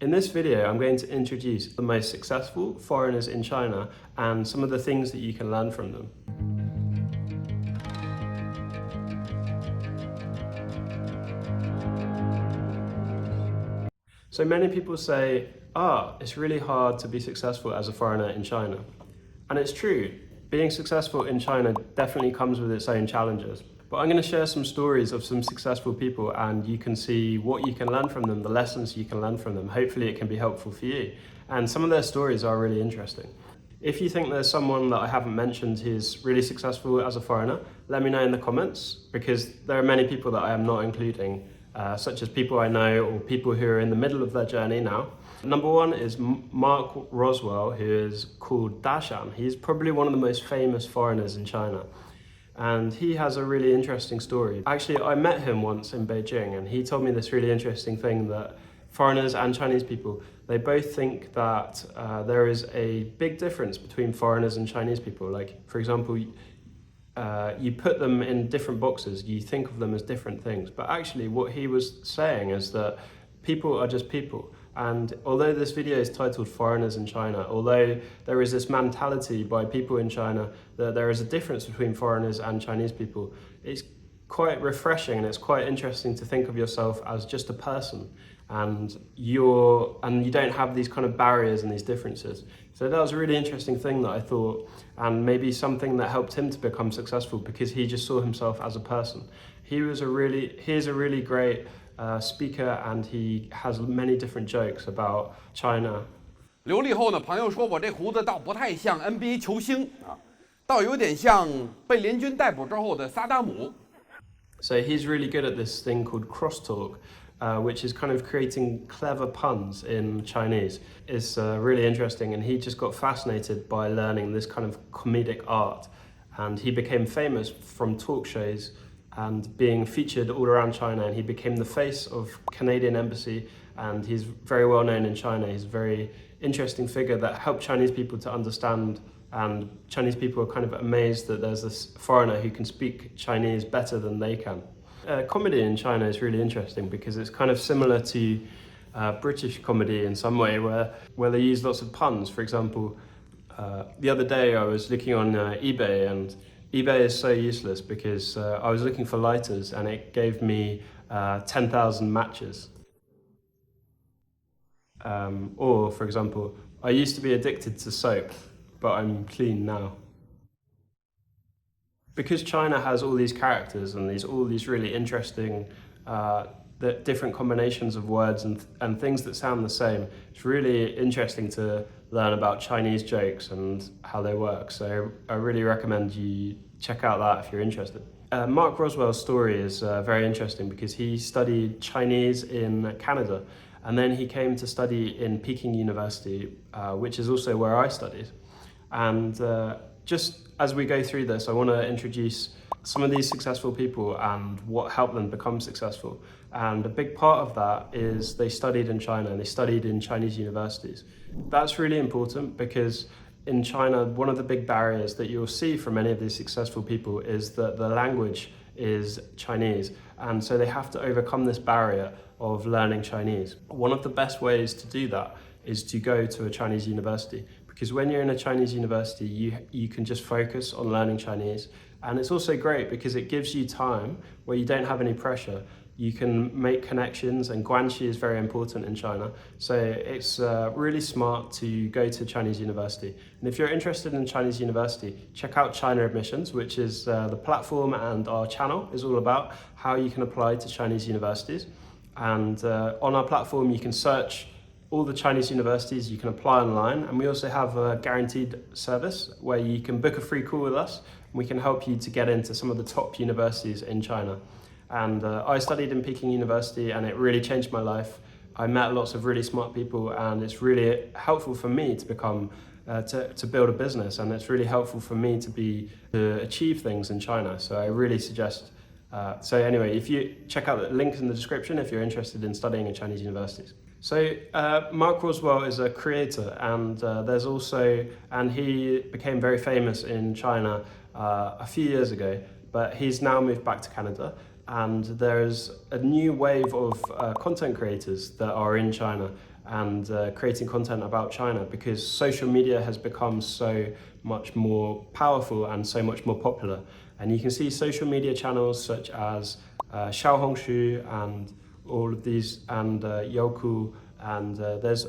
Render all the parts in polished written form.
In this video, I'm going to introduce the most successful foreigners in China and some of the things that you can learn from them. So many people say, it's really hard to be successful as a foreigner in China. And it's true, being successful in China definitely comes with its own challenges. But I'm going to share some stories of some successful people and you can see what you can learn from them, the lessons you can learn from them. Hopefully it can be helpful for you. And some of their stories are really interesting. If you think there's someone that I haven't mentioned who's really successful as a foreigner, let me know in the comments, because there are many people that I am not including, such as people I know or people who are in the middle of their journey now. Number one is Mark Rowswell, who is called Dashan. He's probably one of the most famous foreigners in China. And he has a really interesting story. Actually, I met him once in Beijing and he told me this really interesting thing that foreigners and Chinese people, they both think that there is a big difference between foreigners and Chinese people. Like, for example, you put them in different boxes, you think of them as different things. But actually what he was saying is that people are just people. And although this video is titled Foreigners in China, although there is this mentality by people in China that there is a difference between foreigners and Chinese people, it's quite refreshing and it's quite interesting to think of yourself as just a person, and you don't have these kind of barriers and these differences. So that was a really interesting thing that I thought, and maybe something that helped him to become successful, because he just saw himself as a person. He's a really great speaker, and he has many different jokes about China. 留了以后呢，朋友说我这胡子倒不太像 NBA 球星啊，倒有点像被联军逮捕之后的萨达姆。So he's really good at this thing called crosstalk, which is kind of creating clever puns in Chinese. It's really interesting, and he just got fascinated by learning this kind of comedic art, and he became famous from talk shows and being featured all around China, and he became the face of Canadian embassy, and he's very well known in China. He's a very interesting figure that helped Chinese people to understand, and Chinese people are kind of amazed that there's this foreigner who can speak Chinese better than they can. Comedy in China is really interesting because it's kind of similar to British comedy in some way, where they use lots of puns. For example, the other day I was looking on eBay, and eBay is so useless because I was looking for lighters and it gave me 10,000 matches. Or, for example, I used to be addicted to soap, but I'm clean now. Because China has all these characters and all these really interesting different combinations of words and things that sound the same, it's really interesting to learn about Chinese jokes and how they work. So I really recommend you check out that if you're interested. Mark Rowswell's story is very interesting because he studied Chinese in Canada, and then he came to study in Peking University, which is also where I studied. And just as we go through this, I want to introduce some of these successful people and what helped them become successful. And a big part of that is they studied in China and they studied in Chinese universities. That's really important because in China, one of the big barriers that you'll see from many of these successful people is that the language is Chinese. And so they have to overcome this barrier of learning Chinese. One of the best ways to do that is to go to a Chinese university, because when you're in a Chinese university, you can just focus on learning Chinese. And it's also great because it gives you time where you don't have any pressure. You can make connections, and guanxi is very important in China. So it's really smart to go to Chinese university. And if you're interested in Chinese university, check out China Admissions, which is the platform, and our channel is all about how you can apply to Chinese universities. And on our platform, you can search all the Chinese universities, you can apply online, and we also have a guaranteed service where you can book a free call with us, and we can help you to get into some of the top universities in China. And I studied in Peking University, and it really changed my life. I met lots of really smart people, and it's really helpful for me to become, to build a business, and it's really helpful for me to achieve things in China. So I really suggest, so anyway, if you check out the links in the description if you're interested in studying in Chinese universities. So Mark Rowswell is a creator, and and he became very famous in China a few years ago, but he's now moved back to Canada. And there's a new wave of content creators that are in China, and creating content about China, because social media has become so much more powerful and so much more popular. And you can see social media channels such as Xiaohongshu and all of these, and Youku, and there's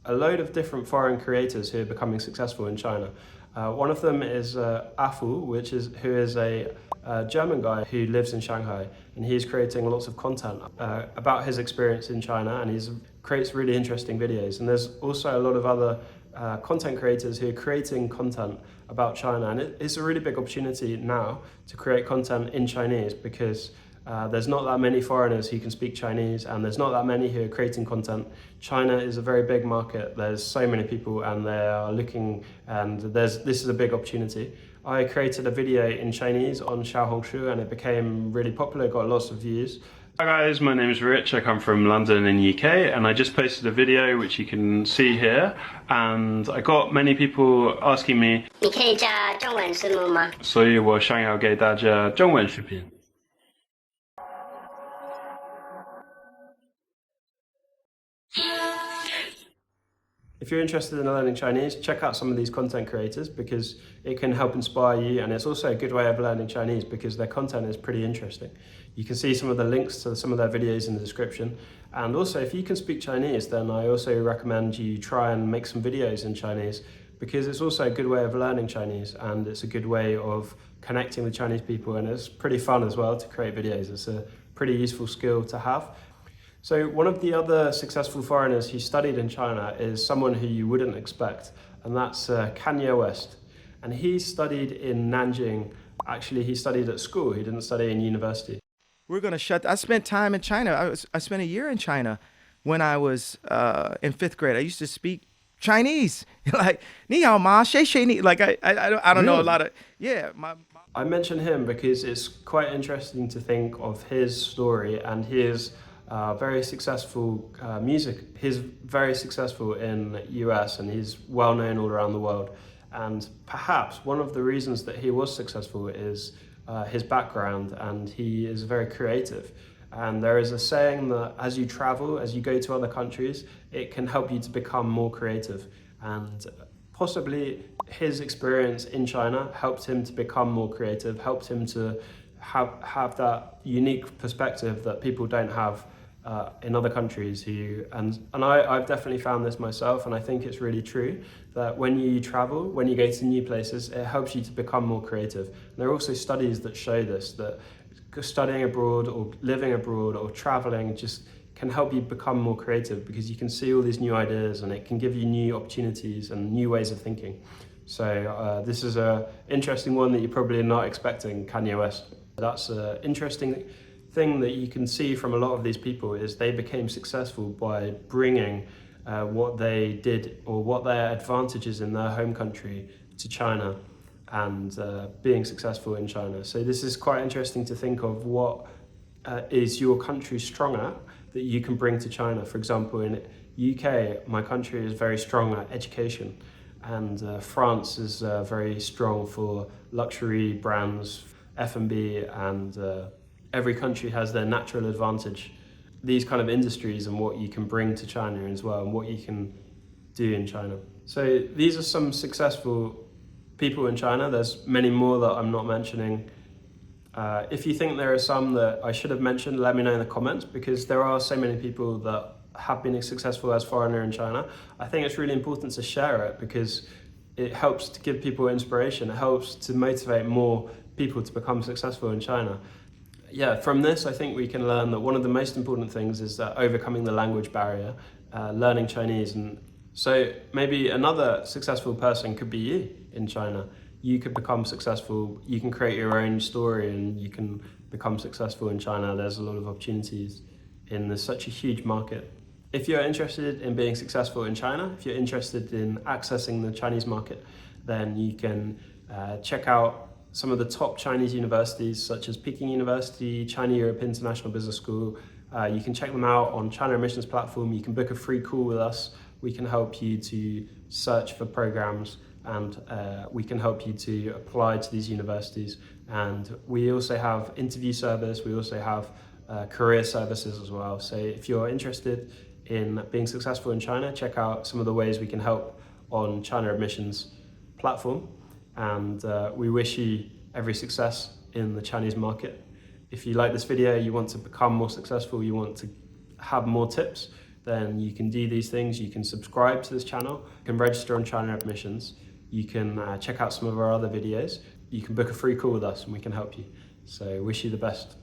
a load of different foreign creators who are becoming successful in China. One of them is Afu, who is a German guy who lives in Shanghai, and he's creating lots of content about his experience in China, and he creates really interesting videos. And there's also a lot of other content creators who are creating content about China, and it's a really big opportunity now to create content in Chinese, because there's not that many foreigners who can speak Chinese, and there's not that many who are creating content. China is a very big market. There's so many people, and they are looking, and this is a big opportunity. I created a video in Chinese on Xiaohongshu, and it became really popular, got lots of views. Hi guys, my name is Rich, I come from London in UK, and I just posted a video which you can see here, and I got many people asking me 你可以加中文字幕吗？所以我想要给大家中文视频。If you're interested in learning Chinese, check out some of these content creators, because it can help inspire you, and it's also a good way of learning Chinese because their content is pretty interesting. You can see some of the links to some of their videos in the description. And also, if you can speak Chinese, then I also recommend you try and make some videos in Chinese, because it's also a good way of learning Chinese, and it's a good way of connecting with Chinese people, and it's pretty fun as well to create videos. It's a pretty useful skill to have. So one of the other successful foreigners who studied in China is someone who you wouldn't expect, and that's Kanye West. And he studied in Nanjing. Actually, he studied at school. He didn't study in university. I spent time in China. I spent a year in China when I was in 5th grade. I used to speak Chinese, like ni hao ma, xie xie ni. Like I don't know a lot of I mention him because it's quite interesting to think of his story, and his very successful music. He's very successful in the US, and he's well known all around the world. And perhaps one of the reasons that he was successful is his background, and he is very creative. And there is a saying that as you travel, as you go to other countries, it can help you to become more creative. And possibly his experience in China helped him to become more creative, helped him to have that unique perspective that people don't have in other countries. I've definitely found this myself, and I think it's really true that when you travel, when you go to new places, it helps you to become more creative. And there are also studies that show this, that studying abroad or living abroad or traveling just can help you become more creative, because you can see all these new ideas, and it can give you new opportunities and new ways of thinking. So this is an interesting one that you're probably not expecting, Kanye West. That's an interesting thing that you can see from a lot of these people, is they became successful by bringing what they did, or what their advantages in their home country, to China, and being successful in China. So this is quite interesting to think of what is your country strong at that you can bring to China. For example, in UK, my country is very strong at education, and France is very strong for luxury brands, F&B, and every country has their natural advantage. These kind of industries and what you can bring to China as well, and what you can do in China. So these are some successful people in China. There's many more that I'm not mentioning. If you think there are some that I should have mentioned, let me know in the comments, because there are so many people that have been successful as foreigner in China. I think it's really important to share it, because it helps to give people inspiration. It helps to motivate more people to become successful in China. Yeah, from this, I think we can learn that one of the most important things is overcoming the language barrier, learning Chinese. And so maybe another successful person could be you in China. You could become successful, you can create your own story, and you can become successful in China. There's a lot of opportunities there's such a huge market. If you're interested in being successful in China, if you're interested in accessing the Chinese market, then you can check out some of the top Chinese universities, such as Peking University, China Europe International Business School. You can check them out on China Admissions Platform. You can book a free call with us. We can help you to search for programs, and we can help you to apply to these universities. And we also have interview service. We also have career services as well. So if you're interested in being successful in China, check out some of the ways we can help on China Admissions platform. And we wish you every success in the Chinese market. If you like this video, you want to become more successful, you want to have more tips, then you can do these things. You can subscribe to this channel, you can register on China Admissions, you can check out some of our other videos, you can book a free call with us and we can help you. So wish you the best.